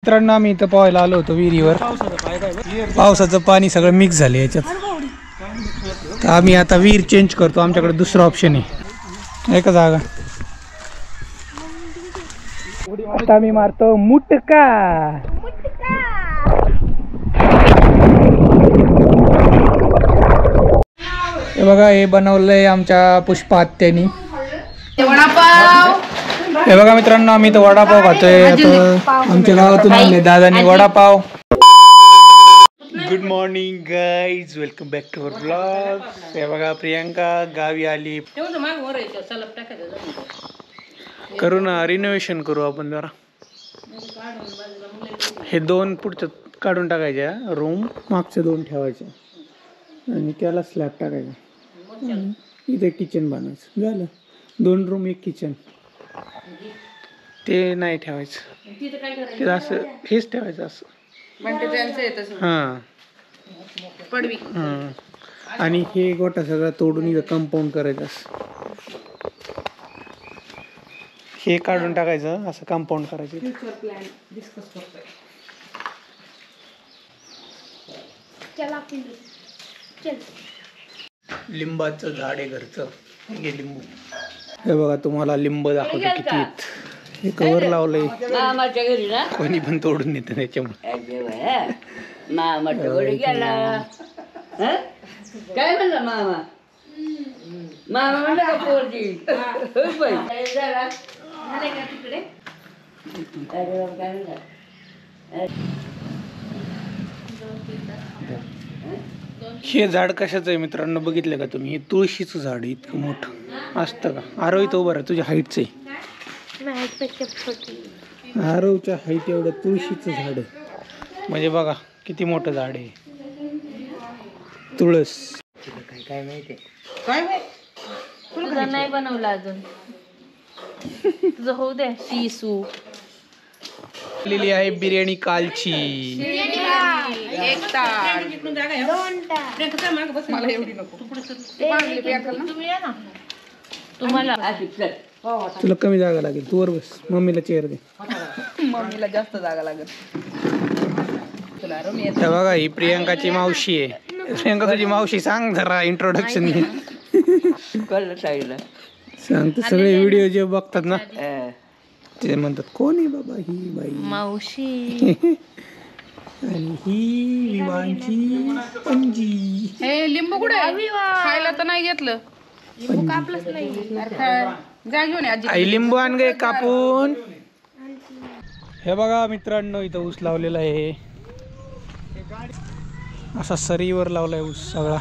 मित्रांनो आम्ही इथं पोहायला आलो होतो विहिरीवर. पावसाचं पाणी सगळं मिक्स झालं याच्यात. तर आम्ही आता विहीर चेंज करतो. आमच्याकडे दुसरा ऑप्शन आहे एका जागा. आता आम्ही मारतो मुटका. हे बघा, हे बनवलंय आमच्या पुष्पा आत्यानी. हे बघा मित्रांनो, आम्ही तर वडापाव खातोय. आता आमच्या गावातून आणले दादानी vada pav. Good morning guys, welcome back to our blog. हे बघा, प्रियांका गावी आली. करू ना, रिनोव्हेशन करू आपण जरा. हे दोन पुढच्या काढून टाकायच्या, रूम मागच्या दोन ठेवायच्या आणि त्याला स्लॅब टाकायचा. इथे किचन बनायचं. झालं, 2 रूम 1 किचन. ते नाही ठेवायचं, ते असं हेच ठेवायचं असं. हां, आणि हे गोटा सगळा तोडून इथं कंपाऊंड करायचं असं. हे काढून टाकायचं, असं कंपाऊंड करायचं. लिंबाचं झाड आहे घरचं. हे लिंबू, हे बघा तुम्हाला लिंब दाखवतो किती आहेत. हे कवर लावलंय, कोणी पण तोडून येतं त्याच्यामुळे. काय म्हणला मामा? मामा म्हणलं का पोरगी? हे झाड कशाचं आहे मित्रांनो, बघितलं का तुम्ही? हे तुळशीचं झाड आहे. इतकं मोठं असतं का? आरव इथं उभं राहा, तुझ्या हाईटचं आहे. आरवच्या हाईट एवढं तुळशीचं झाड आहे. म्हणजे बघा किती मोठं झाड आहे तुळस. काय माहिती, काय तुला नाही बनवलं अजून. तुझं होऊ दे. शिसू लिहिली आहे बिर्याणी कालची. तुला कमी जागा लागेल, तू वर बस. मम्मीला चेअर दे. मम्मीला जास्त जागा लागेल. बघा, ही प्रियांकाची मावशी आहे. प्रियांका तुझी मावशी सांग जरा, इंट्रोडक्शन घे. सांग तर, सगळे व्हिडिओ जे बघतात ना ते म्हणतात कोण आहे बाबा ही बाई मावशी. आणि ही विवांची पणजी. हे लिंबू कुठे खायला तर नाही घेतलं. लिंबू कापलंच नाही. जा घेऊन आजी. आई लिंबू आण गे कापून. हे बघा मित्रांनो, इथं ऊस लावलेला आहे. असा सरीवर लावलाय ऊस सगळा.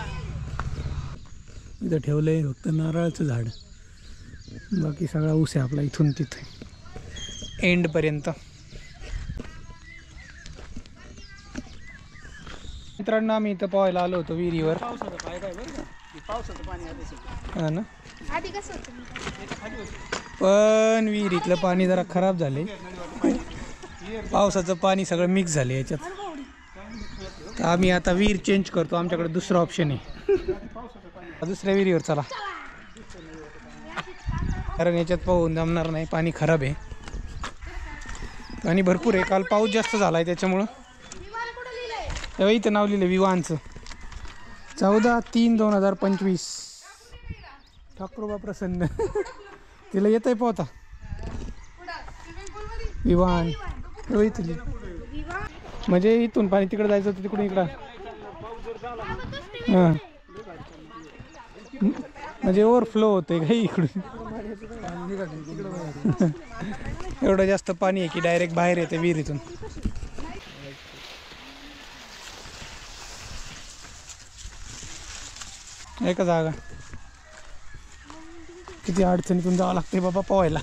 इथं ठेवलंय फक्त नारळाचं झाड, बाकी सगळा ऊस आहे आपला इथून तिथे एंड पर्यंत. मित्रांनो आम्ही इथं पोहायला आलो होतो विहिरीवर. हा ना, पण विहिरीतलं पाणी जरा खराब झाले. पावसाचं पाणी सगळं मिक्स झाले याच्यात. तर आम्ही आता विहीर चेंज करतो. आमच्याकडे दुसरा ऑप्शन आहे. दुसऱ्या विहिरीवर चला, कारण याच्यात पाहून जमणार नाही, पाणी खराब आहे. पाणी भरपूर आहे, काल पाऊस जास्त झाला आहे त्याच्यामुळं. तेव्हा इथं नाव लिहिलं विवांचं. 14/3/2025. ठाकरोबा प्रसन्न. तिला येत आहे पोहता विवान. इथली म्हणजे इथून पाणी तिकडे जायचं होतं, तिकडून इकडं. हां, म्हणजे ओव्हरफ्लो होतंय काही इकडून. एवढं जास्त पाणी आहे की डायरेक्ट बाहेर येते विहिरीतून. एका जागा. किती अडचणीतून जावं लागते बाबा पोहायला.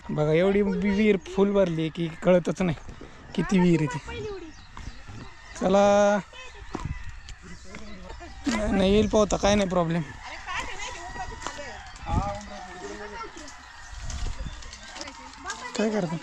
बघा, एवढी विहीर फुल भरली की कळतच नाही किती विहीर आहे ती. चला, नाही येईल पोहता, काय नाही प्रॉब्लेम. काय करता?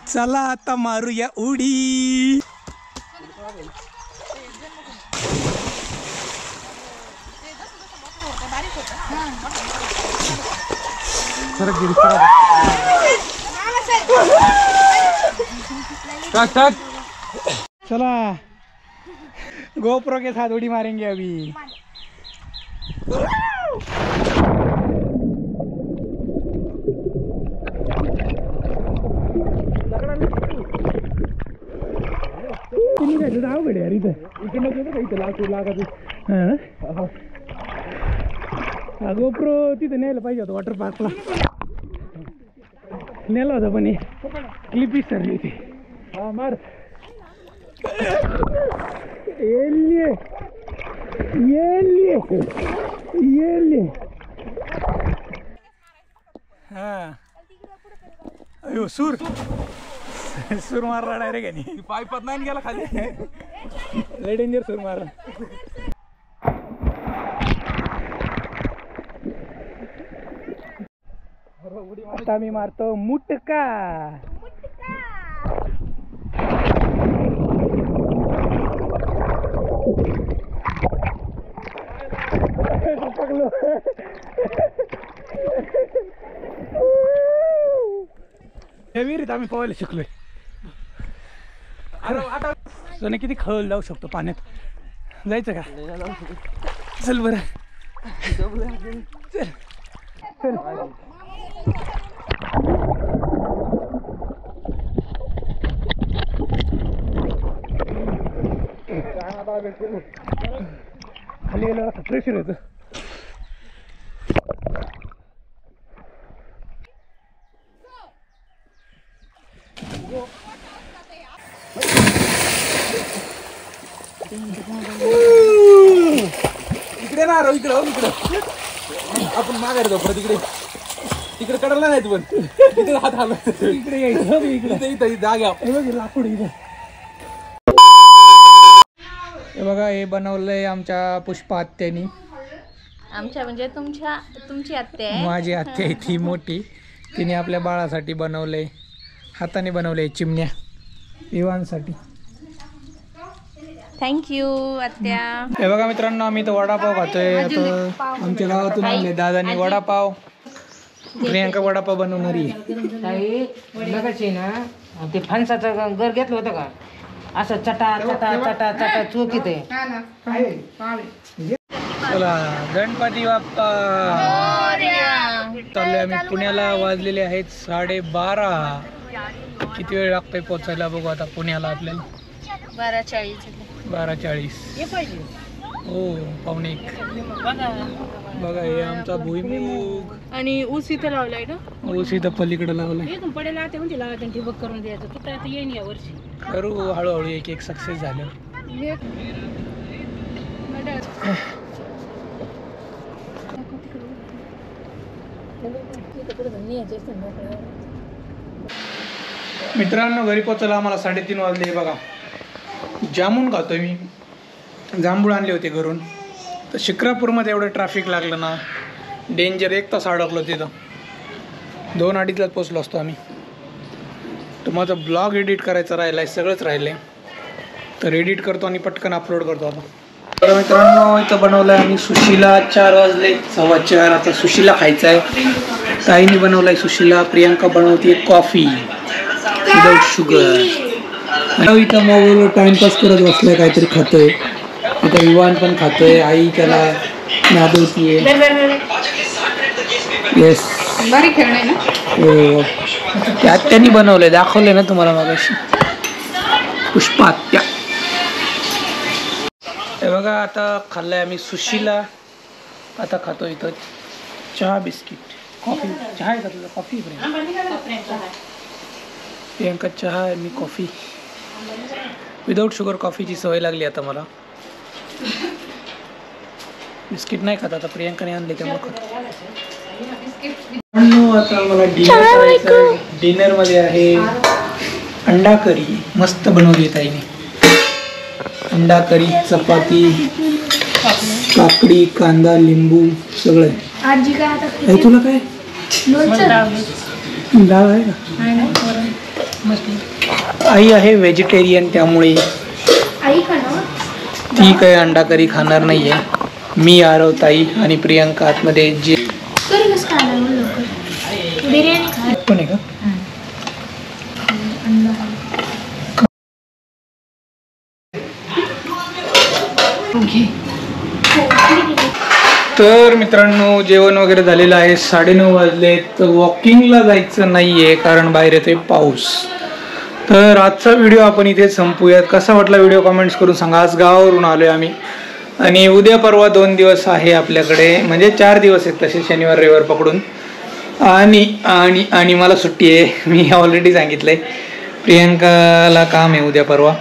चला आता मारूया उडी. चला गोप्रो के साथ उड़ी मारेंगे अभी. अवघड यार इथं गोप्रो तिथं न्यायला पाहिजे होतं वॉटर पार्कला. नेला होता पण क्लिपीच ठरली होती. हा मार येल्ये हा अयो सूर मारला डायरेक्ट आणि पाईपात नाही गेला खाली. लय डेंजर सूर मारला. आता मी मारतो मुटका. हे विहिरीत आम्ही पोहायला शिकलोय. सोने किती खळ जाऊ शकतो पाण्यात. जायचं का? चल बरं चल चल. खाली गेलं प्रेशर येतं. इकडे ना राव इकडं आपण माघारी जाऊ परत. तिकडे कडला नाही पण इकडे हात आला. इकडे यायचं इकडे जागा लाकूड इथं. हे बघा हे बनवलंय आमच्या पुष्पा आत्यानी. आमच्या म्हणजे तुमची आत्या आहे. माझी आत्या आहे ती मोठी. तिने आपल्या बाळासाठी बनवलंय. हाताने बनवलंय चिमण्या विवांसाठी. थँक्यू आत्या. हे बघा मित्रांनो आम्ही तर वडापाव खातोय. आता आमच्या गावातून आणले दादानी वडापाव. प्रियांका वडापाव बनवणारी ना. ते फणसाचं घर घेतलं होतं का असं चटा चटा चटा चटा चोकीत आहे. चला गणपती बाप्पा. चाललोय आम्ही पुण्याला. वाजलेले आहेत 12:30. किती वेळ लागतोय पोचायला बघू आता पुण्याला आपल्याला. 12:40. हो 12:45. बघा हे आमचा भुईमुग. आणि ऊस इथं लावलाय ना. ऊस इथं पलीकडे लावलाय. पडेल आता म्हणजे लावायचं ठिबक करून द्यायचं. तुला आता येईन या वर्षी. करू हळूहळू एक सक्सेस झालं. मित्रांनो घरी पोचायला आम्हाला 3:30 वाजले. बघा जामून खातोय मी. जांभूळ आणले होते घरून. तर शिक्रापूरमध्ये एवढं ट्रॅफिक लागलं ना डेंजर. 1 तास अडकलो तिथं. 2-2:30लाच पोचलो असतो आम्ही. तर माझा ब्लॉग एडिट करायचा राहिला आहे. सगळंच राहिलं आहे. तर एडिट करतो आणि पटकन अपलोड करतो आता. तर मित्रांनो इथं बनवलं आहे आम्ही सुशीला. 4 वाजले 4:15. आता सुशीला खायचं आहे. ताईने बनवलं आहे सुशीला. प्रियांका बनवते कॉफी विदाउट शुगर. इथं मोबाईलवर टाइमपास करत बसलाय काहीतरी खातोय. इथं विवान पण खातोय. आई त्याला नादवतीये. येस हो ते आत्यानी बनवलंय. दाखवलंय ना तुम्हाला मागाशी पुष्पा आत्या. हे बघा आता खाल्लंय आम्ही सुशीला. आता खातो इथं चहा बिस्किट. कॉफी चहा आहे का तुझा? कॉफी प्रियांका चहा आहे. मी कॉफी विदाउट शुगर कॉफीची सवय लागली आता मला. बिस्किट नाही खाता. आता प्रियांकाने आणले त्यामुळे खातो. आता मला डिनर करायचं. डिनर मध्ये आहे अंडा करी. मस्त बनवली ताईने. अंडा करी, चपाती, काकडी, कांदा, लिंबू सगळं. तुला काय डाळ आहे का? आई आहे व्हेजिटेरियन, त्यामुळे ती काही अंडा करी खाणार नाही आहे. मी आरव, ताई आणि प्रियंका आतमध्ये जे पण आहे का? तर मित्रांनो जेवण वगैरे झालेलं आहे. 9:30 वाजले. तर वॉकिंगला जायचं नाही आहे कारण बाहेर येतोय पाऊस. तर आजचा व्हिडिओ आपण इथे संपूयात. कसा वाटला व्हिडिओ कमेंट्स करून सांगा. आज गावावरून आलो आहे आम्ही आणि उद्या परवा 2 दिवस आहे आपल्याकडे, म्हणजे 4 दिवस आहेत तसे, शनिवार रविवार पकडून. आणि आणि आणि मला सुट्टी आहे, मी ऑलरेडी सांगितलं आहे. प्रियंकाला काम आहे उद्या परवा.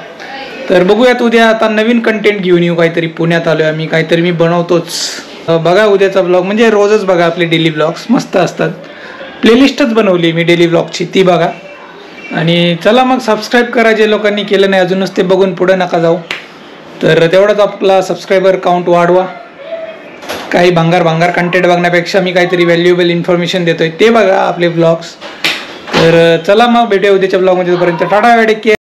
तर बघूयात उद्या. आता नवीन कंटेंट घेऊन येऊ काहीतरी. पुण्यात आलो आहे आम्ही, काहीतरी मी बनवतोच. बघा उद्याचा ब्लॉग, म्हणजे रोजच बघा आपले डेली ब्लॉग्स मस्त असतात. प्लेलिस्टच बनवली मी डेली ब्लॉगची, ती बघा. आणि चला मग सबस्क्राईब करा जे लोकांनी केलं नाही अजूनच, ते बघून पुढे नका जाऊ. तर तेवढाच आपला सबस्क्रायबर काउंट वाढवा. काही भांगार कंटेंट बघण्यापेक्षा मी काहीतरी व्हॅल्युएबल इन्फॉर्मेशन देतोय ते बघा आपले ब्लॉग्स. तर चला मग भेटूया उद्याच्या ब्लॉगमध्ये. तोपर्यंत टाटा, टेक केअर.